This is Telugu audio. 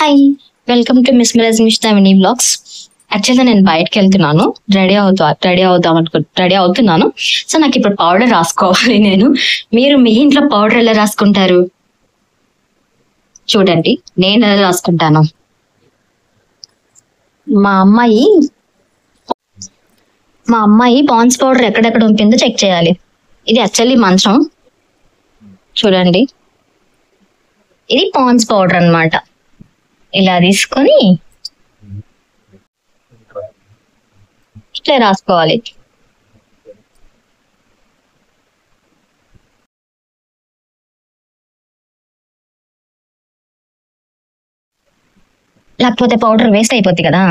Hi, welcome to miss Miraj mini blogs. యాక్చువల్గా నేను బయటకు వెళ్తున్నాను, రెడీ అవుతున్నాను. సో నాకు ఇప్పుడు పౌడర్ రాసుకోవాలి. మీరు మీ ఇంట్లో పౌడర్ ఎలా రాసుకుంటారు చూడండి, నేను ఎలా రాసుకుంటాను. మా అమ్మాయి పాండ్స్ పౌడర్ ఎక్కడెక్కడ ఉంటుందో చెక్ చేయాలి. ఇది యాక్చువల్లీ మంచం చూడండి, ఇది పాండ్స్ పౌడర్ అన్నమాట. ఇలా తీసుకొని ఇట్లా రాసుకోవాలి. లేకపోతే పౌడర్ వేస్ట్ అయిపోద్ది కదా.